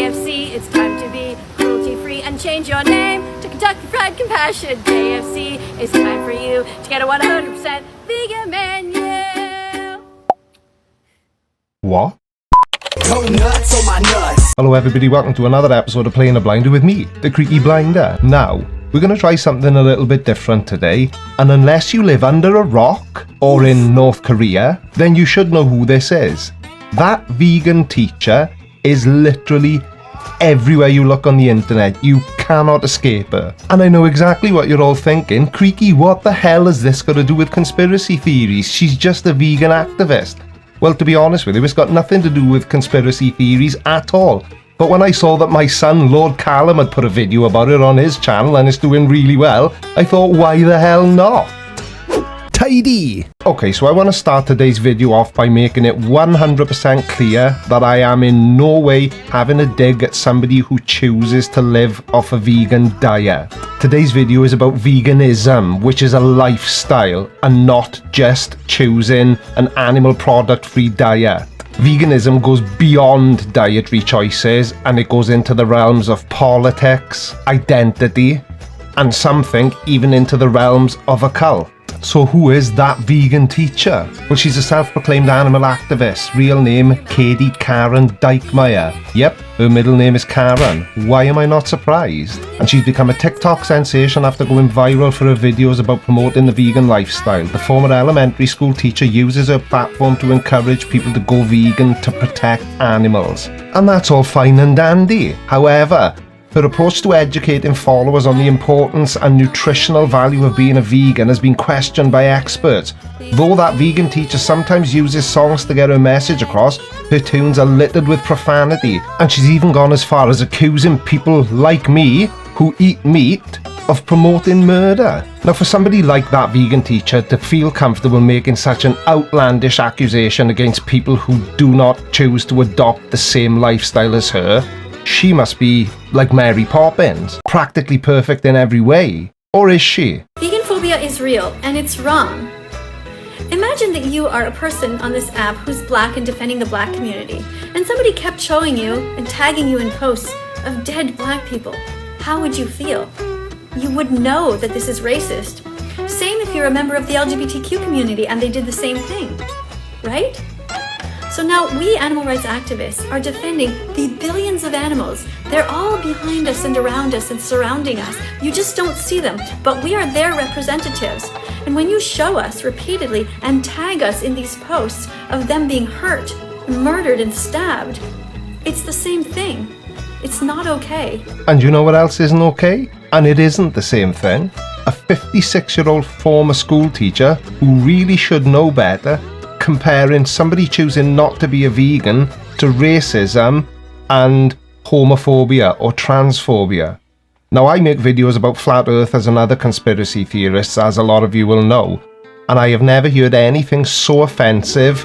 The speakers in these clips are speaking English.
KFC, it's time to be cruelty-free and change your name to Kentucky Fried Compassion. KFC, it's time for you to get a 100% vegan menu. What? Go nuts on my nuts. Hello everybody, welcome to another episode of Playing a Blinder with me, the Creaky Blinder. Now, we're going to try something a little bit different today, and unless you live under a rock or in North Korea, then you should know who this is. That vegan teacher is literally everywhere you look on the internet. You cannot escape her. And I know exactly what you're all thinking. Creaky, what the hell has this got to do with conspiracy theories? She's just a vegan activist. Well, to be honest with you, it's got nothing to do with conspiracy theories at all. But when I saw that my son, Lord Callum, had put a video about it on his channel and it's doing really well, I thought, why the hell not? Tidy! Okay, so I want to start today's video off by making it 100% clear that I am in no way having a dig at somebody who chooses to live off a vegan diet. Today's video is about veganism, which is a lifestyle and not just choosing an animal product-free diet. Veganism goes beyond dietary choices and it goes into the realms of politics, identity, and some think even into the realms of a cult. So who is that vegan teacher? Well, she's a self-proclaimed animal activist. Real name, Katie Karen Dykmeyer. Yep, her middle name is Karen. Why am I not surprised? And she's become a TikTok sensation after going viral for her videos about promoting the vegan lifestyle. The former elementary school teacher uses her platform to encourage people to go vegan to protect animals. And that's all fine and dandy. However, her approach to educating followers on the importance and nutritional value of being a vegan has been questioned by experts. Though that vegan teacher sometimes uses songs to get her message across, her tunes are littered with profanity, and she's even gone as far as accusing people like me, who eat meat, of promoting murder. Now, for somebody like that vegan teacher to feel comfortable making such an outlandish accusation against people who do not choose to adopt the same lifestyle as her, she must be like Mary Poppins, practically perfect in every way. Or is she? Vegan phobia is real, and it's wrong. Imagine that you are a person on this app who's black and defending the black community, and somebody kept showing you and tagging you in posts of dead black people. How would you feel? You would know that this is racist. Same if you're a member of the LGBTQ community and they did the same thing, right? So now we animal rights activists are defending the billions of animals. They're all behind us and around us and surrounding us. You just don't see them, but we are their representatives. And when you show us repeatedly and tag us in these posts of them being hurt, murdered, and stabbed, it's the same thing. It's not okay. And you know what else isn't okay? And it isn't the same thing. A 56-year-old former school teacher who really should know better, comparing somebody choosing not to be a vegan to racism and homophobia or transphobia. Now, I make videos about flat earthers and other conspiracy theorists, as a lot of you will know, and I have never heard anything so offensive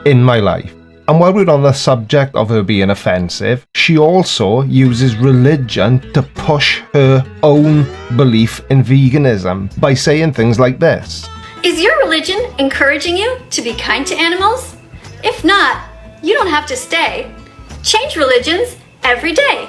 in my life. And while we're on the subject of her being offensive, she also uses religion to push her own belief in veganism by saying things like this. Is your religion encouraging you to be kind to animals? If not, you don't have to stay. Change religions every day.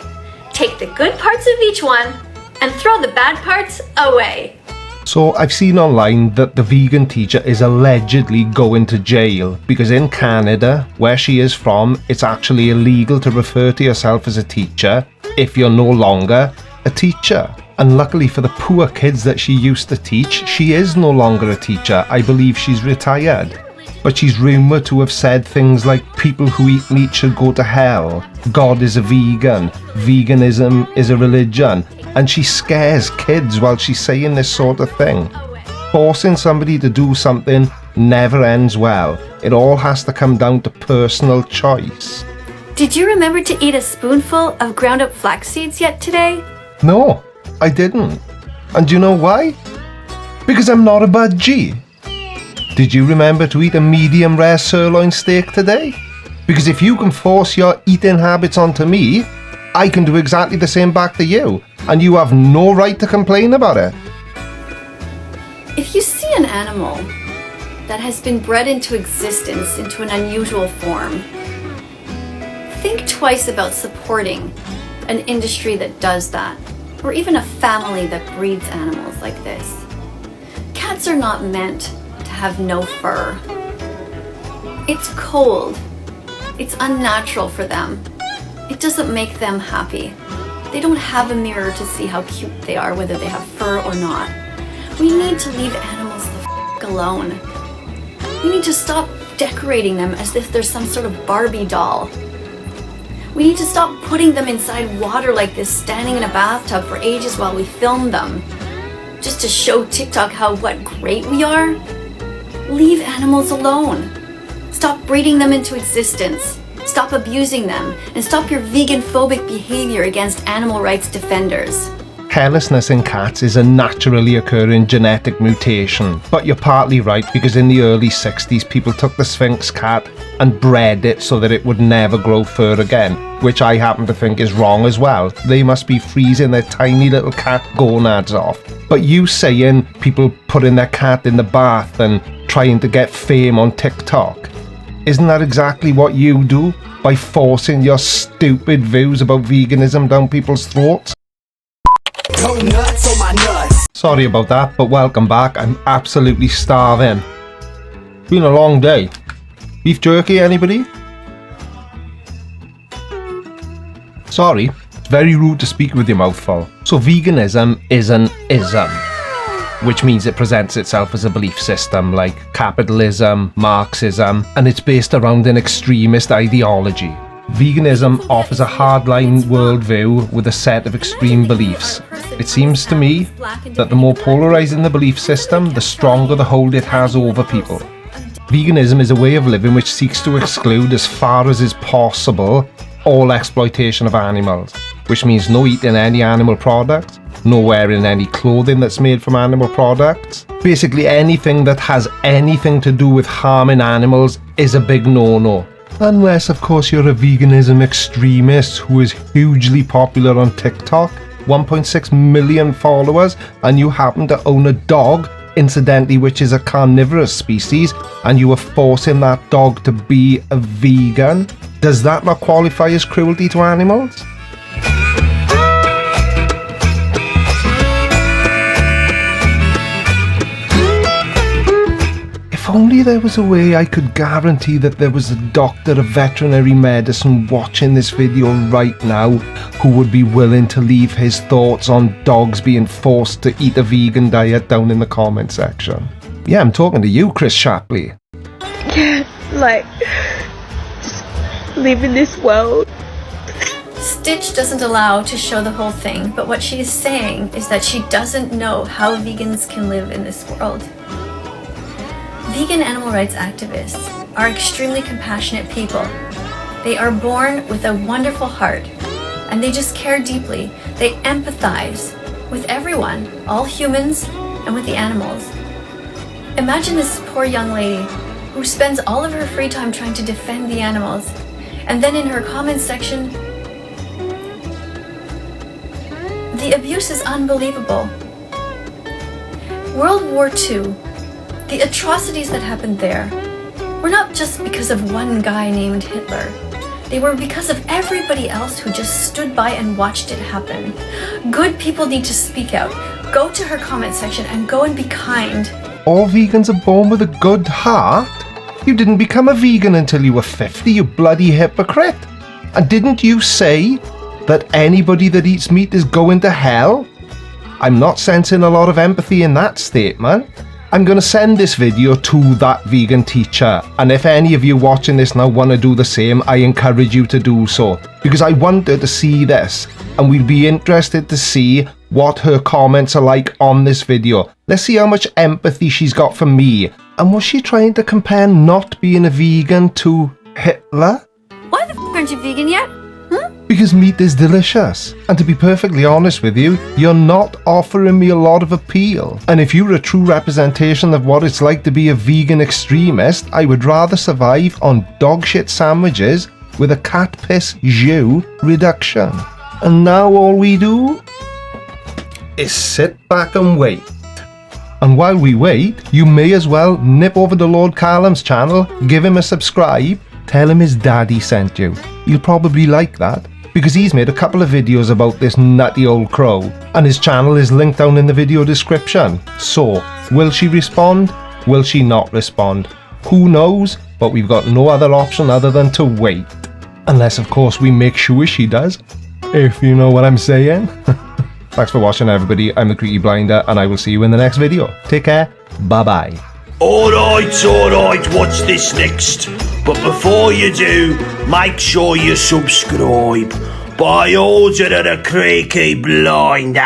Take the good parts of each one and throw the bad parts away. So I've seen online that the vegan teacher is allegedly going to jail because in Canada, where she is from, it's actually illegal to refer to yourself as a teacher if you're no longer a teacher. And luckily for the poor kids that she used to teach, she is no longer a teacher. I believe she's retired. But she's rumoured to have said things like people who eat meat should go to hell, God is a vegan, veganism is a religion, and she scares kids while she's saying this sort of thing. Forcing somebody to do something never ends well. It all has to come down to personal choice. Did you remember to eat a spoonful of ground up flax seeds yet today? No, I didn't. And do you know why? Because I'm not a budgie. Did you remember to eat a medium rare sirloin steak today? Because if you can force your eating habits onto me, I can do exactly the same back to you, and you have no right to complain about it. If you see an animal that has been bred into existence into an unusual form, think twice about supporting an industry that does that, or even a family that breeds animals like this. Cats are not meant to have no fur. It's cold. It's unnatural for them. It doesn't make them happy. They don't have a mirror to see how cute they are, whether they have fur or not. We need to leave animals the f*** alone. We need to stop decorating them as if they're some sort of Barbie doll. We need to stop putting them inside water like this, standing in a bathtub for ages while we film them, just to show TikTok what great we are. Leave animals alone. Stop breeding them into existence. Stop abusing them, and stop your vegan-phobic behavior against animal rights defenders. Hairlessness in cats is a naturally occurring genetic mutation, but you're partly right, because in the early 60s people took the Sphinx cat and bred it so that it would never grow fur again, which I happen to think is wrong as well. They must be freezing their tiny little cat gonads off. But you saying people putting their cat in the bath and trying to get fame on TikTok, isn't that exactly what you do by forcing your stupid views about veganism down people's throats? Go nuts on my nuts. Sorry about that, but welcome back. I'm absolutely starving. Been a long day. Beef jerky, anybody? Sorry, it's very rude to speak with your mouth full. So veganism is an ism, which means it presents itself as a belief system like capitalism, Marxism, and it's based around an extremist ideology. Veganism offers a hardline worldview with a set of extreme beliefs. It seems to me that the more polarizing the belief system, the stronger the hold it has over people. Veganism is a way of living which seeks to exclude, as far as is possible, all exploitation of animals, which means no eating any animal products, no wearing any clothing that's made from animal products. Basically anything that has anything to do with harming animals is a big no-no. Unless, of course, you're a veganism extremist who is hugely popular on TikTok, 1.6 million followers, and you happen to own a dog, incidentally, which is a carnivorous species, and you are forcing that dog to be a vegan. Does that not qualify as cruelty to animals? If only there was a way I could guarantee that there was a doctor of veterinary medicine watching this video right now who would be willing to leave his thoughts on dogs being forced to eat a vegan diet down in the comment section. Yeah, I'm talking to you, Chris Shapley. Yeah, like, just live in this world. Stitch doesn't allow to show the whole thing, but what she is saying is that she doesn't know how vegans can live in this world. Vegan animal rights activists are extremely compassionate people. They are born with a wonderful heart, and they just care deeply. They empathize with everyone, all humans, and with the animals. Imagine this poor young lady who spends all of her free time trying to defend the animals, and then in her comments section, the abuse is unbelievable. World War II, the atrocities that happened there were not just because of one guy named Hitler. They were because of everybody else who just stood by and watched it happen. Good people need to speak out. Go to her comment section and go and be kind. All vegans are born with a good heart? You didn't become a vegan until you were 50, you bloody hypocrite. And didn't you say that anybody that eats meat is going to hell? I'm not sensing a lot of empathy in that statement. I'm going to send this video to that vegan teacher, and if any of you watching this now want to do the same, I encourage you to do so, because I want her to see this, and we'll be interested to see what her comments are like on this video. Let's see how much empathy she's got for me. And was she trying to compare not being a vegan to Hitler? Why the f*** aren't you vegan yet? Because meat is delicious. And to be perfectly honest with you, you're not offering me a lot of appeal. And if you're a true representation of what it's like to be a vegan extremist, I would rather survive on dog shit sandwiches with a cat piss jus reduction. And now all we do is sit back and wait. And while we wait, you may as well nip over to Lord Callum's channel, give him a subscribe, tell him his daddy sent you. You'll probably like that, because he's made a couple of videos about this nutty old crow, and his channel is linked down in the video description. So, will she respond? Will she not respond? Who knows? But we've got no other option other than to wait. Unless, of course, we make sure she does. If you know what I'm saying. Thanks for watching, everybody. I'm the Creaky Blinder, and I will see you in the next video. Take care. Bye-bye. Alright, what's this next? But before you do, make sure you subscribe by order of the Creaky Blinder.